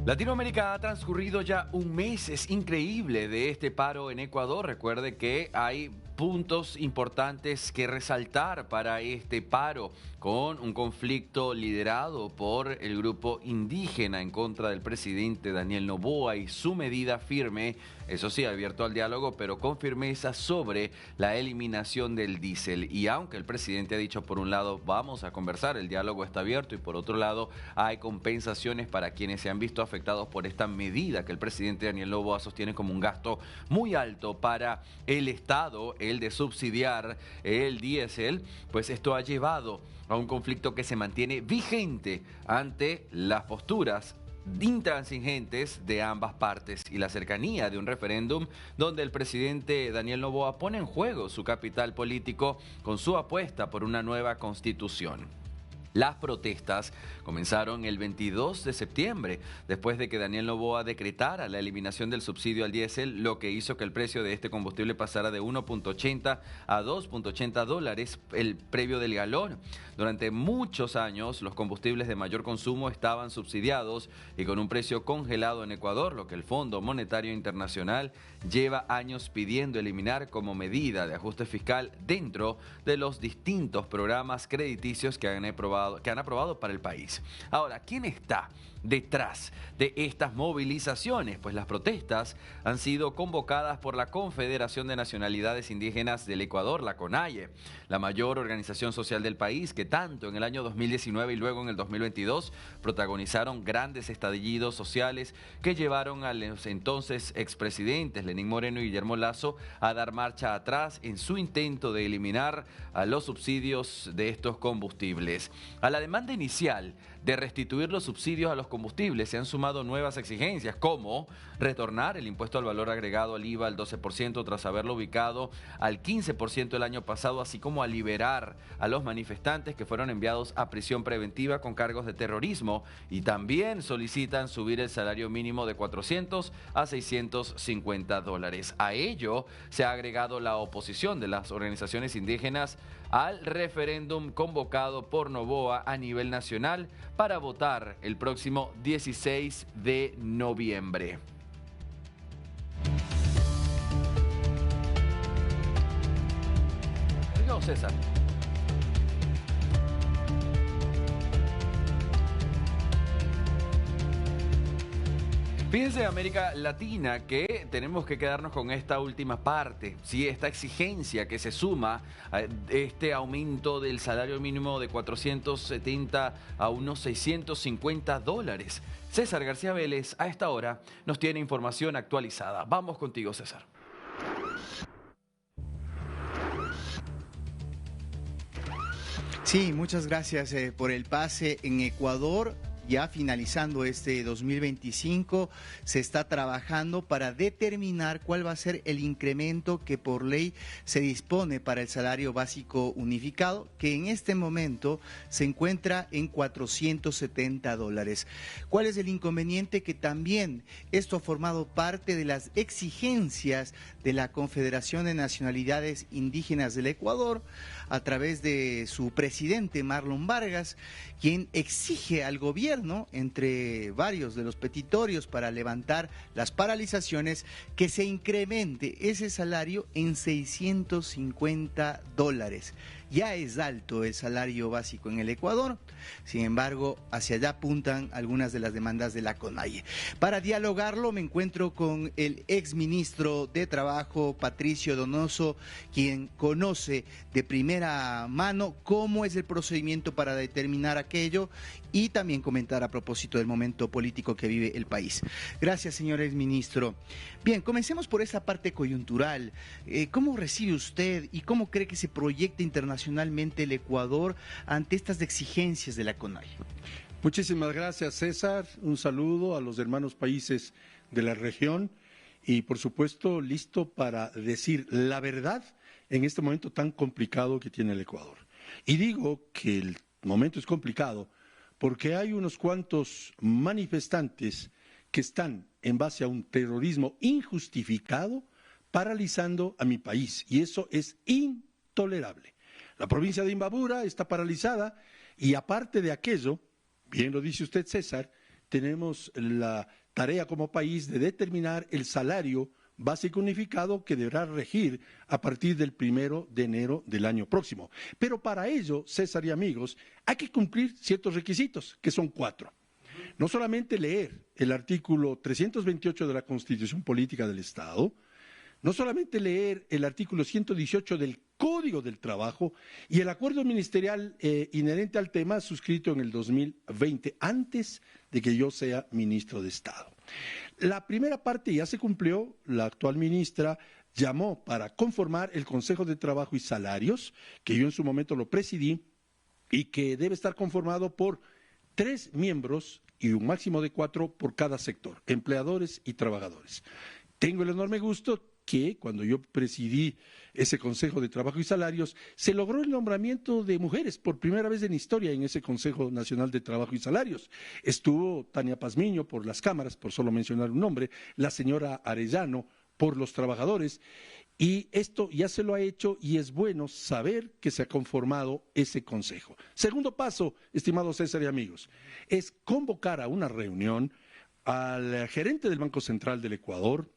Latinoamérica ha transcurrido ya un mes, es increíble, de este paro en Ecuador. Recuerde que hay puntos importantes que resaltar para este paro, con un conflicto liderado por el grupo indígena en contra del presidente Daniel Noboa y su medida firme, eso sí, abierto al diálogo, pero con firmeza sobre la eliminación del diésel. Y aunque el presidente ha dicho, por un lado, vamos a conversar, el diálogo está abierto, y por otro lado, hay compensaciones para quienes se han visto afectados por esta medida que el presidente Daniel Noboa sostiene como un gasto muy alto para el Estado, el de subsidiar el diésel, pues esto ha llevado a un conflicto que se mantiene vigente ante las posturas intransigentes de ambas partes y la cercanía de un referéndum donde el presidente Daniel Noboa pone en juego su capital político con su apuesta por una nueva constitución. Las protestas comenzaron el 22 de septiembre, después de que Daniel Noboa decretara la eliminación del subsidio al diésel, lo que hizo que el precio de este combustible pasara de 1.80 a 2.80 dólares el previo del galón. Durante muchos años, los combustibles de mayor consumo estaban subsidiados y con un precio congelado en Ecuador, lo que el Fondo Monetario Internacional lleva años pidiendo eliminar como medida de ajuste fiscal dentro de los distintos programas crediticios que han aprobado para el país. Ahora, ¿quién está detrás de estas movilizaciones? Pues las protestas han sido convocadas por la Confederación de Nacionalidades Indígenas del Ecuador, la CONAIE, la mayor organización social del país, que tanto en el año 2019 y luego en el 2022 protagonizaron grandes estallidos sociales que llevaron a los entonces expresidentes Lenín Moreno y Guillermo Lasso a dar marcha atrás en su intento de eliminar a los subsidios de estos combustibles. A la demanda inicial de restituir los subsidios a los combustibles se han sumado nuevas exigencias, como retornar el impuesto al valor agregado al IVA al 12% tras haberlo ubicado al 15% el año pasado, así como a liberar a los manifestantes que fueron enviados a prisión preventiva con cargos de terrorismo, y también solicitan subir el salario mínimo de 400 a 650 dólares. A ello se ha agregado la oposición de las organizaciones indígenas al referéndum convocado por Noboa a nivel nacional para votar el próximo 16 de noviembre. No, César. Fíjense, América Latina, que tenemos que quedarnos con esta última parte, ¿sí? Esta exigencia que se suma a este aumento del salario mínimo de 470 a unos 650 dólares. César García Vélez, a esta hora, nos tiene información actualizada. Vamos contigo, César. Sí, muchas gracias por el pase. En Ecuador, ya finalizando este 2025, se está trabajando para determinar cuál va a ser el incremento que por ley se dispone para el salario básico unificado, que en este momento se encuentra en 470 dólares. ¿Cuál es el inconveniente? Que también esto ha formado parte de las exigencias de la Confederación de Nacionalidades Indígenas del Ecuador, a través de su presidente Marlon Vargas, quien exige al gobierno, entre varios de los petitorios para levantar las paralizaciones, que se incremente ese salario en 650 dólares. Ya es alto el salario básico en el Ecuador, sin embargo, hacia allá apuntan algunas de las demandas de la CONAIE. Para dialogarlo me encuentro con el exministro de Trabajo, Patricio Donoso, quien conoce de primera mano cómo es el procedimiento para determinar aquello y también comentar a propósito del momento político que vive el país. Gracias, señor exministro. Bien, comencemos por esta parte coyuntural. ¿Cómo recibe usted y cómo cree que se proyecta internacionalmente el Ecuador ante estas exigencias de la CONAIE? Muchísimas gracias, César. Un saludo a los hermanos países de la región y, por supuesto, listo para decir la verdad en este momento tan complicado que tiene el Ecuador. Y digo que el momento es complicado porque hay unos cuantos manifestantes que están, en base a un terrorismo injustificado, paralizando a mi país, y eso es intolerable. La provincia de Imbabura está paralizada y, aparte de aquello, bien lo dice usted, César, tenemos la tarea como país de determinar el salario básico unificado que deberá regir a partir del 1 de enero del año próximo. Pero para ello, César y amigos, hay que cumplir ciertos requisitos, que son 4. No solamente leer el artículo 328 de la Constitución Política del Estado, no solamente leer el artículo 118 del Código del Trabajo y el acuerdo ministerial inherente al tema suscrito en el 2020, antes de que yo sea ministro de Estado. La primera parte ya se cumplió, la actual ministra llamó para conformar el Consejo de Trabajo y Salarios, que yo en su momento lo presidí, y que debe estar conformado por 3 miembros y un máximo de 4 por cada sector, empleadores y trabajadores. Tengo el enorme gusto que cuando yo presidí ese Consejo de Trabajo y Salarios, se logró el nombramiento de mujeres por primera vez en historia en ese Consejo Nacional de Trabajo y Salarios. Estuvo Tania Pazmiño por las cámaras, por solo mencionar un nombre, la señora Arellano por los trabajadores, y esto ya se lo ha hecho y es bueno saber que se ha conformado ese consejo. Segundo paso, estimado César y amigos, es convocar a una reunión al gerente del Banco Central del Ecuador,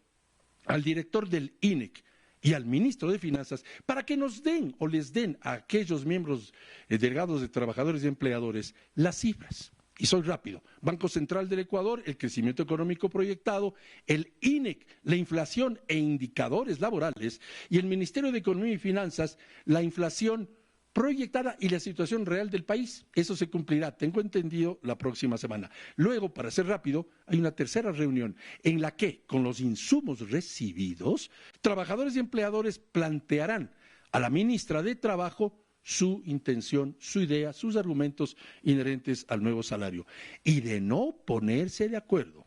al director del INEC y al ministro de Finanzas para que nos den o les den a aquellos miembros delegados de trabajadores y empleadores las cifras. Y soy rápido. Banco Central del Ecuador, el crecimiento económico proyectado, el INEC, la inflación e indicadores laborales, y el Ministerio de Economía y Finanzas, la inflación proyectada y la situación real del país. Eso se cumplirá, tengo entendido, la próxima semana. Luego, para ser rápido, hay una tercera reunión en la que, con los insumos recibidos, trabajadores y empleadores plantearán a la ministra de Trabajo su intención, su idea, sus argumentos inherentes al nuevo salario. Y de no ponerse de acuerdo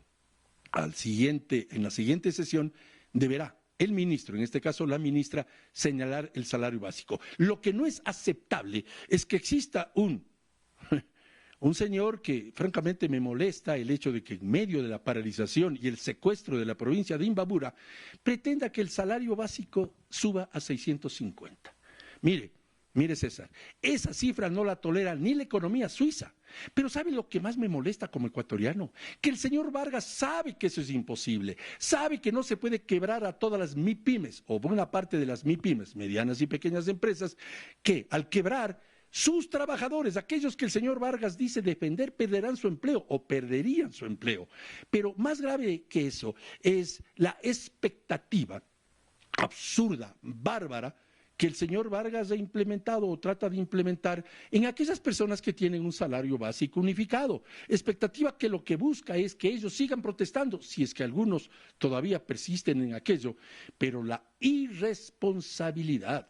en la siguiente sesión, deberá el ministro, en este caso la ministra, señalar el salario básico. Lo que no es aceptable es que exista un señor que francamente me molesta el hecho de que en medio de la paralización y el secuestro de la provincia de Imbabura pretenda que el salario básico suba a 650. Mire César, esa cifra no la tolera ni la economía suiza. Pero ¿sabe lo que más me molesta como ecuatoriano? Que el señor Vargas sabe que eso es imposible, sabe que no se puede quebrar a todas las MIPYMES o buena parte de las MIPYMES, medianas y pequeñas empresas, que al quebrar sus trabajadores, aquellos que el señor Vargas dice defender, perderán su empleo o perderían su empleo. Pero más grave que eso es la expectativa absurda, bárbara, que el señor Vargas ha implementado o trata de implementar en aquellas personas que tienen un salario básico unificado. Expectativa que lo que busca es que ellos sigan protestando, si es que algunos todavía persisten en aquello, pero la irresponsabilidad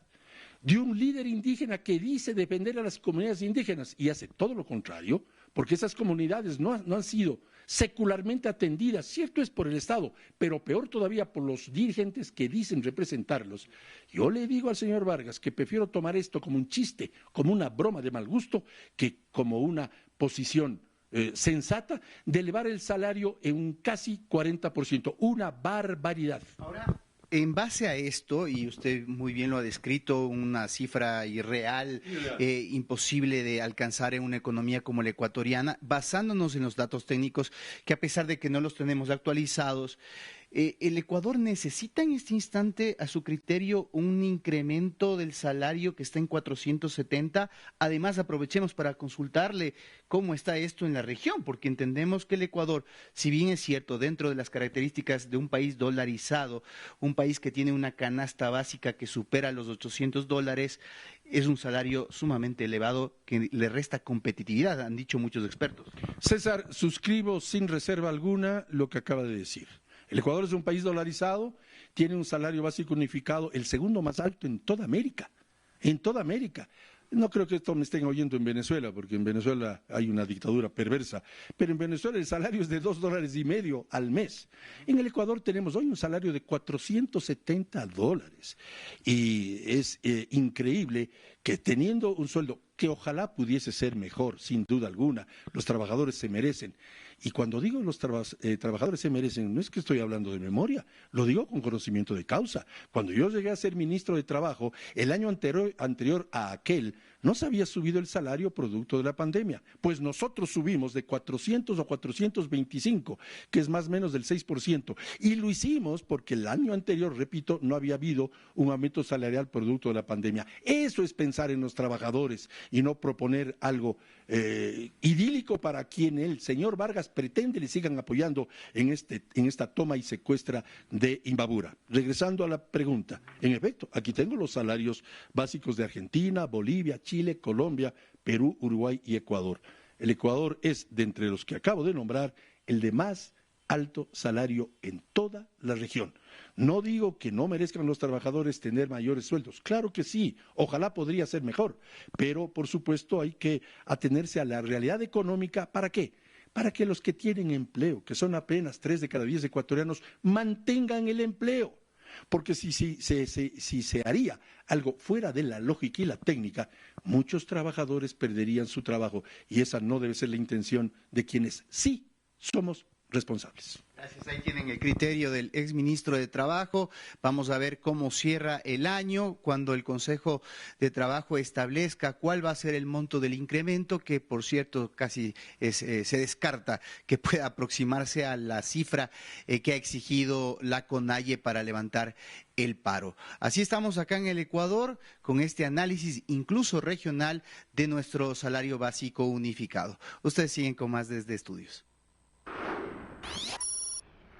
de un líder indígena que dice defender a las comunidades indígenas y hace todo lo contrario, porque esas comunidades no han sido secularmente atendidas, cierto es por el Estado, pero peor todavía por los dirigentes que dicen representarlos. Yo le digo al señor Vargas que prefiero tomar esto como un chiste, como una broma de mal gusto, que como una posición sensata de elevar el salario en un casi 40%, una barbaridad. Ahora, en base a esto, y usted muy bien lo ha descrito, una cifra irreal, imposible de alcanzar en una economía como la ecuatoriana, basándonos en los datos técnicos, que a pesar de que no los tenemos actualizados, ¿el Ecuador necesita en este instante, a su criterio, un incremento del salario que está en 470? Además, aprovechemos para consultarle cómo está esto en la región, porque entendemos que el Ecuador, si bien es cierto, dentro de las características de un país dolarizado, un país que tiene una canasta básica que supera los $800, es un salario sumamente elevado que le resta competitividad, han dicho muchos expertos. César, suscribo sin reserva alguna lo que acaba de decir. El Ecuador es un país dolarizado, tiene un salario básico unificado, el segundo más alto en toda América, en toda América. No creo que esto me estén oyendo en Venezuela, porque en Venezuela hay una dictadura perversa, pero en Venezuela el salario es de $2.50 al mes. En el Ecuador tenemos hoy un salario de $470 y es increíble que teniendo un sueldo que ojalá pudiese ser mejor, sin duda alguna. Los trabajadores se merecen. Y cuando digo los trabajadores se merecen, no es que estoy hablando de memoria, lo digo con conocimiento de causa. Cuando yo llegué a ser ministro de Trabajo, el año anterior a aquel, no se había subido el salario producto de la pandemia. Pues nosotros subimos de 400 a 425, que es más o menos del 6%. Y lo hicimos porque el año anterior, repito, no había habido un aumento salarial producto de la pandemia. Eso es pensar en los trabajadores y no proponer algo idílico para quien el señor Vargas pretende le sigan apoyando en esta toma y secuestra de Imbabura. Regresando a la pregunta, en efecto, aquí tengo los salarios básicos de Argentina, Bolivia, Chile, Colombia, Perú, Uruguay y Ecuador. El Ecuador es, de entre los que acabo de nombrar, el de más alto salario en toda la región. No digo que no merezcan los trabajadores tener mayores sueldos, claro que sí, ojalá podría ser mejor, pero por supuesto hay que atenerse a la realidad económica. ¿Para qué? Para que los que tienen empleo, que son apenas 3 de cada 10 ecuatorianos, mantengan el empleo. Porque si se haría algo fuera de la lógica y la técnica, muchos trabajadores perderían su trabajo y esa no debe ser la intención de quienes sí somos responsables. Gracias. Ahí tienen el criterio del exministro de Trabajo. Vamos a ver cómo cierra el año cuando el Consejo de Trabajo establezca cuál va a ser el monto del incremento, que por cierto casi se descarta que pueda aproximarse a la cifra que ha exigido la CONAIE para levantar el paro. Así estamos acá en el Ecuador con este análisis incluso regional de nuestro salario básico unificado. Ustedes siguen con más desde Estudios.